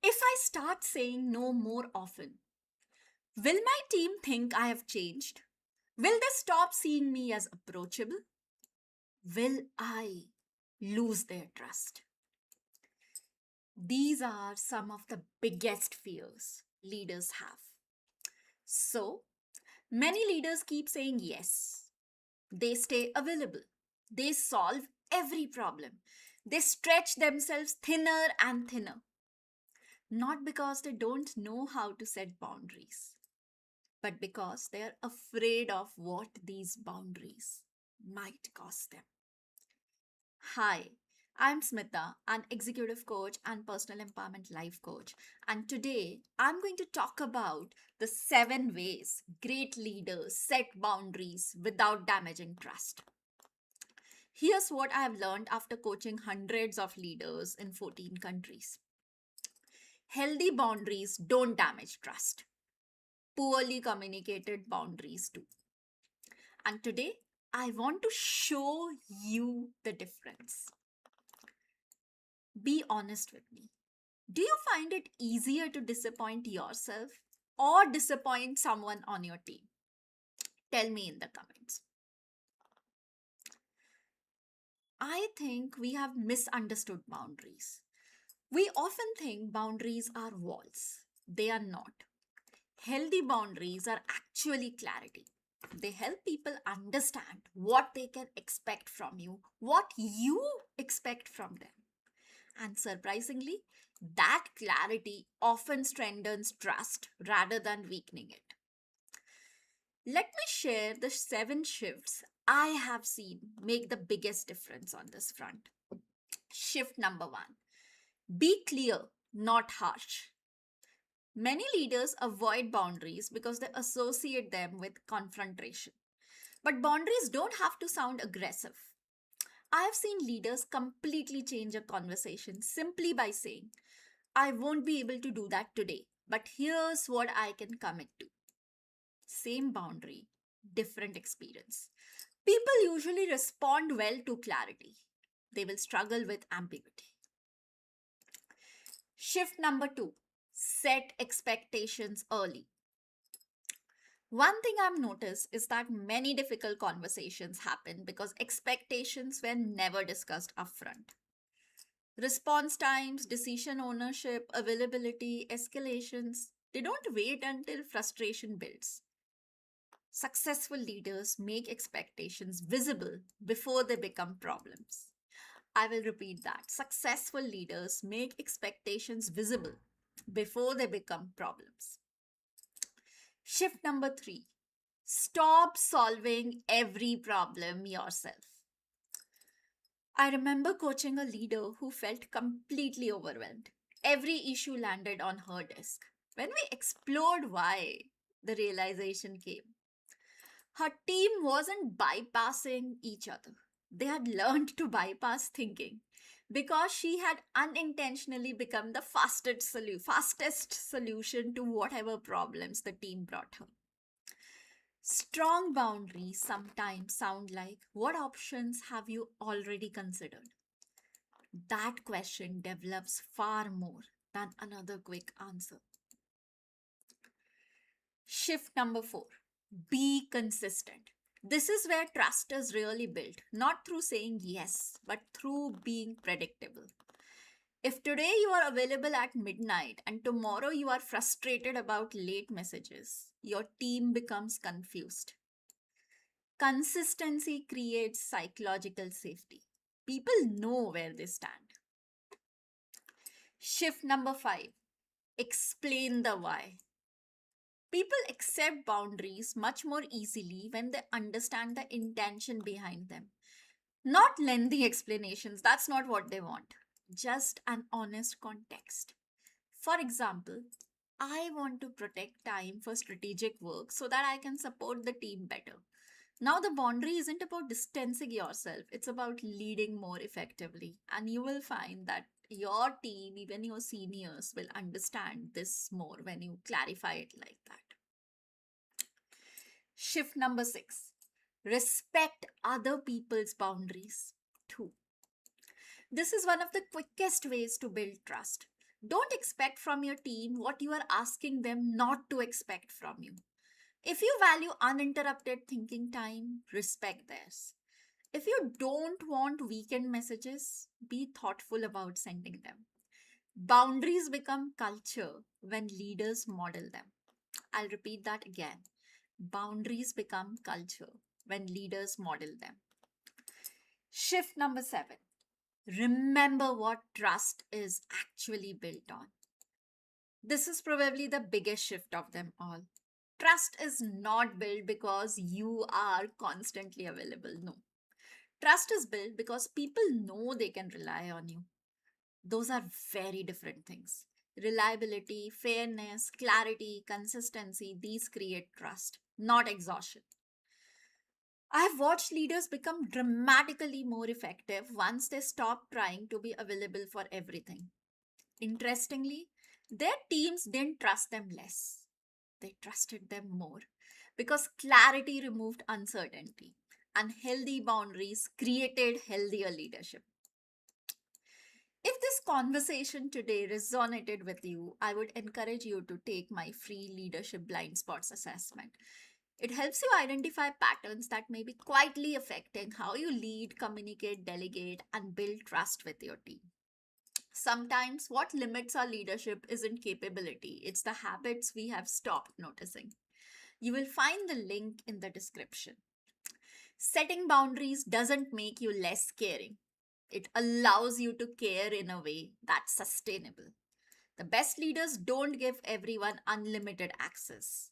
If I start saying no more often, will my team think I have changed? Will they stop seeing me as approachable? Will I lose their trust? These are some of the biggest fears leaders have. So, many leaders keep saying yes. They stay available. They solve every problem. They stretch themselves thinner and thinner. Not because they don't know how to set boundaries, but because they are afraid of what these boundaries might cost them. Hi, I'm Smita, an executive coach and personal empowerment life coach. And today I'm going to talk about the 7 ways great leaders set boundaries without damaging trust. Here's what I have learned after coaching hundreds of leaders in 14 countries. Healthy boundaries don't damage trust. Poorly communicated boundaries do. And today, I want to show you the difference. Be honest with me. Do you find it easier to disappoint yourself or disappoint someone on your team? Tell me in the comments. I think we have misunderstood boundaries. We often think boundaries are walls. They are not. Healthy boundaries are actually clarity. They help people understand what they can expect from you, what you expect from them. And surprisingly, that clarity often strengthens trust rather than weakening it. Let me share the 7 shifts I have seen make the biggest difference on this front. Shift number 1: be clear, not harsh. Many leaders avoid boundaries because they associate them with confrontation. But boundaries don't have to sound aggressive. I have seen leaders completely change a conversation simply by saying, I won't be able to do that today, but here's what I can commit to. Same boundary, different experience. People usually respond well to clarity. They will struggle with ambiguity. Shift number 2: set expectations early. One thing I've noticed is that many difficult conversations happen because expectations were never discussed upfront. Response times, decision ownership, availability, escalations, they don't wait until frustration builds. Successful leaders make expectations visible before they become problems. I will repeat that. Successful leaders make expectations visible before they become problems. Shift number 3: stop solving every problem yourself. I remember coaching a leader who felt completely overwhelmed. Every issue landed on her desk. When we explored why, the realization came. Her team wasn't bypassing each other. They had learned to bypass thinking because she had unintentionally become the fastest solution to whatever problems the team brought her. Strong boundaries sometimes sound like, what options have you already considered? That question develops far more than another quick answer. Shift number 4: be consistent. This is where trust is really built, not through saying yes, but through being predictable. If today you are available at midnight and tomorrow you are frustrated about late messages, your team becomes confused. Consistency creates psychological safety. People know where they stand. Shift number 5: explain the why. People accept boundaries much more easily when they understand the intention behind them. Not lengthy explanations, that's not what they want. Just an honest context. For example, I want to protect time for strategic work so that I can support the team better. Now, the boundary isn't about distancing yourself, it's about leading more effectively. And you will find that your team, even your seniors, will understand this more when you clarify it like that. Shift number 6: respect other people's boundaries too. This is one of the quickest ways to build trust. Don't expect from your team what you are asking them not to expect from you. If you value uninterrupted thinking time, respect theirs. If you don't want weekend messages, be thoughtful about sending them. Boundaries become culture when leaders model them. I'll repeat that again. Boundaries become culture when leaders model them. Shift number 7. Remember what trust is actually built on. This is probably the biggest shift of them all. Trust is not built because you are constantly available. No. Trust is built because people know they can rely on you. Those are very different things. Reliability, fairness, clarity, consistency, these create trust, not exhaustion. I have watched leaders become dramatically more effective once they stop trying to be available for everything. Interestingly, their teams didn't trust them less, they trusted them more because clarity removed uncertainty and healthy boundaries created healthier leadership. If this conversation today resonated with you, I would encourage you to take my free leadership blind spots assessment. It helps you identify patterns that may be quietly affecting how you lead, communicate, delegate, and build trust with your team. Sometimes what limits our leadership isn't capability, it's the habits we have stopped noticing. You will find the link in the description. Setting boundaries doesn't make you less caring, it allows you to care in a way that's sustainable. The best leaders don't give everyone unlimited access,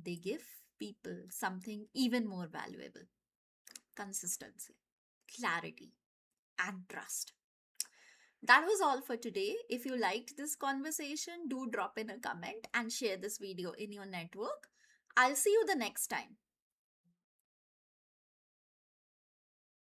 they give people something even more valuable: consistency, clarity, and trust. That was all for today. If you liked this conversation, do drop in a comment and share this video in your network. I'll see you the next time.